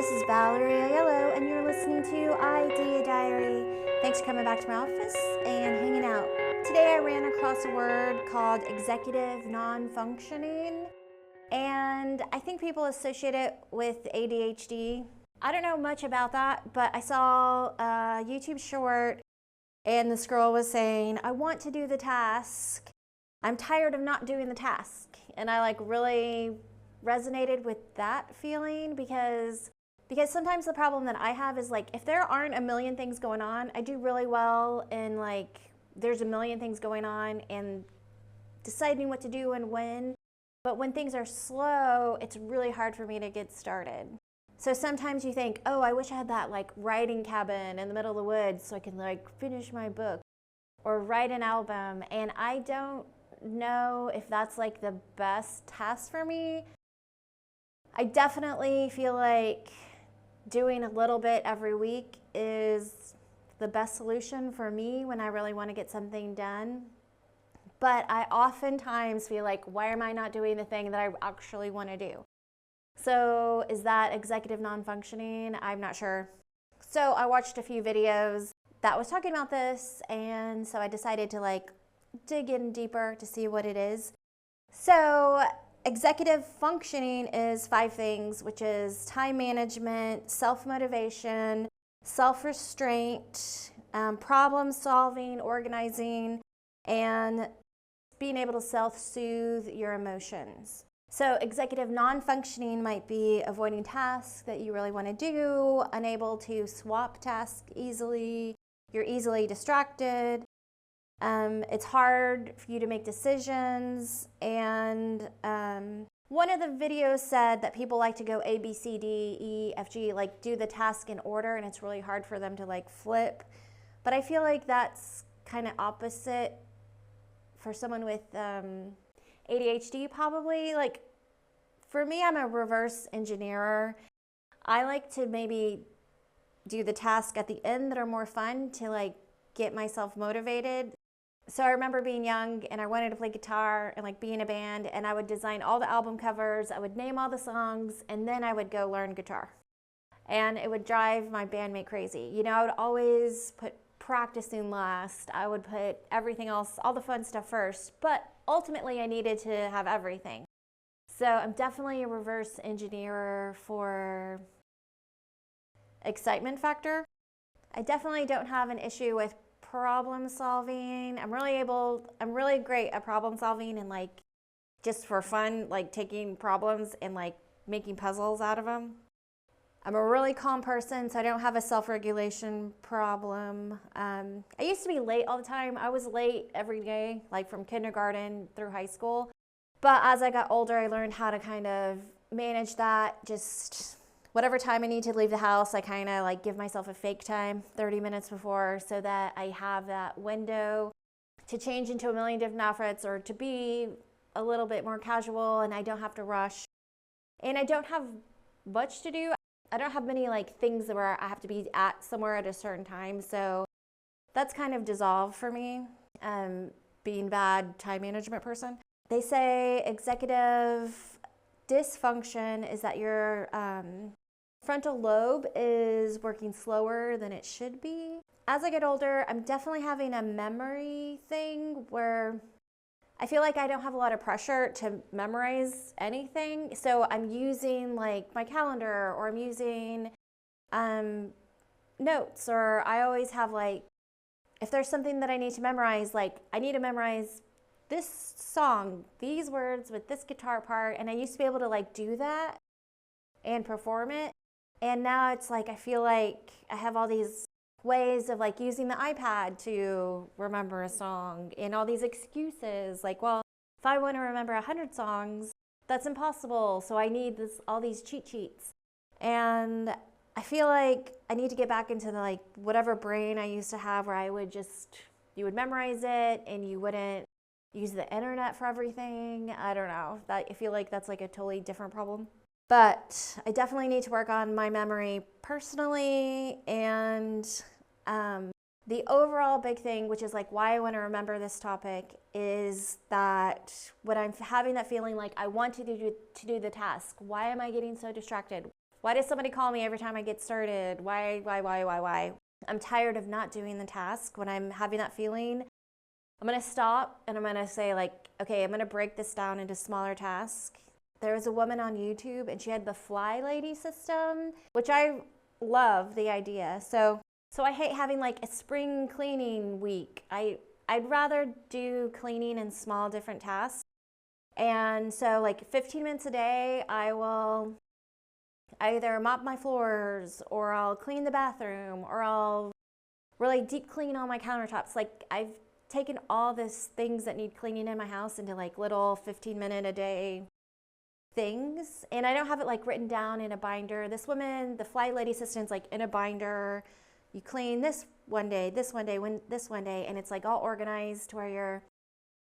this is Valerie Aiello, and you're listening to Idea Diary. Thanks for coming back to my office and hanging out. Today I ran across a word called executive non-functioning, and I think people associate it with ADHD. I don't know much about that, but I saw a YouTube short, and this girl was saying, I want to do the task. I'm tired of not doing the task. And I really resonated with that feeling because sometimes the problem that I have is if there aren't a million things going on, I do really well in there's a million things going on and deciding what to do and when. But when things are slow, it's really hard for me to get started. So sometimes you think, oh, I wish I had that writing cabin in the middle of the woods so I can finish my book or write an album. And I don't know if that's the best task for me. I definitely feel like doing a little bit every week is the best solution for me when I really want to get something done. But I oftentimes feel why am I not doing the thing that I actually want to do? So is that executive non-functioning? I'm not sure. So I watched a few videos that was talking about this, and so I decided to dig in deeper to see what it is. So executive functioning is 5 things, which is time management, self-motivation, self-restraint, problem solving, organizing, and being able to self-soothe your emotions. So executive non-functioning might be avoiding tasks that you really want to do, unable to swap tasks easily, you're easily distracted, it's hard for you to make decisions, and one of the videos said that people like to go A, B, C, D, E, F, G, do the task in order, and it's really hard for them to flip. But I feel that's kind of opposite for someone with ADHD probably. For me, I'm a reverse engineer. I like to maybe do the tasks at the end that are more fun to get myself motivated. So I remember being young and I wanted to play guitar and be in a band, and I would design all the album covers, I would name all the songs, and then I would go learn guitar. And it would drive my bandmate crazy. I would always put practicing last. I would put everything else, all the fun stuff first, but ultimately I needed to have everything. So I'm definitely a reverse engineer for excitement factor. I definitely don't have an issue with problem solving. I'm really great at problem solving and just for fun, taking problems and making puzzles out of them. I'm a really calm person, so I don't have a self-regulation problem. I used to be late all the time. I was late every day, from kindergarten through high school. But as I got older, I learned how to kind of manage that. Just whatever time I need to leave the house, I kind of give myself a fake time 30 minutes before so that I have that window to change into a million different outfits or to be a little bit more casual, and I don't have to rush. And I don't have much to do. I don't have many things where I have to be at somewhere at a certain time. So that's kind of dissolved for me, being a bad time management person. They say executive dysfunction is that your frontal lobe is working slower than it should be. As I get older, I'm definitely having a memory thing where I feel I don't have a lot of pressure to memorize anything. So I'm using my calendar, or I'm using notes, or I always have if there's something that I need to memorize, I need to memorize this song, these words with this guitar part, and I used to be able to do that and perform it. And now it's I feel I have all these ways of using the iPad to remember a song, and all these excuses well, if I want to remember 100 songs, that's impossible, so I need all these cheat sheets. And I feel I need to get back into the whatever brain I used to have, where you would memorize it and you wouldn't use the internet for everything. I don't know. I feel that's a totally different problem. But I definitely need to work on my memory personally, and the overall big thing, which is why I want to remember this topic, is that when I'm having that feeling I want to do the task, why am I getting so distracted? Why does somebody call me every time I get started? Why? I'm tired of not doing the task. When I'm having that feeling, I'm gonna stop and I'm gonna say like, okay, I'm gonna break this down into smaller tasks. There was a woman on YouTube and she had the fly lady system, which I love the idea. So I hate having like a spring cleaning week. I'd rather do cleaning in small different tasks. And so like 15 minutes a day, I will either mop my floors or I'll clean the bathroom or I'll really deep clean all my countertops. Like I've taken all these things that need cleaning in my house into like little 15-minute a day things. And I don't have it like written down in a binder. This woman, the fly lady assistant's like in a binder. You clean this one day, this one day, this one day, and it's like all organized to where you're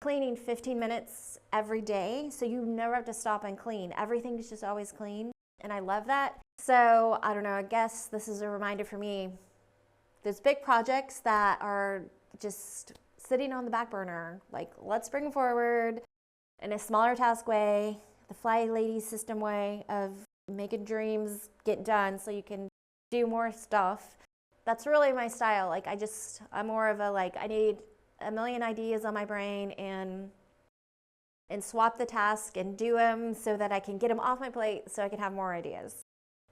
cleaning 15 minutes every day. So you never have to stop and clean. Everything is just always clean. And I love that. So I don't know, I guess this is a reminder for me. There's big projects that are just sitting on the back burner. Like, let's bring them forward in a smaller task way, the fly lady system way of making dreams get done so you can do more stuff. That's really my style. Like, I'm more of a, like, I need a million ideas on my brain and swap the task and do them so that I can get them off my plate so I can have more ideas.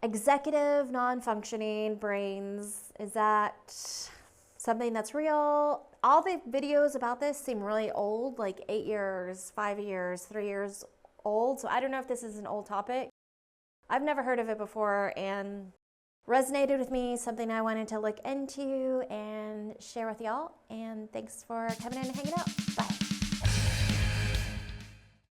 Executive non-functioning brains, is that something that's real? All the videos about this seem really old, like 8 years, 5 years, 3 years old. So I don't know if this is an old topic. I've never heard of it before and resonated with me, something I wanted to look into and share with y'all. And thanks for coming in and hanging out.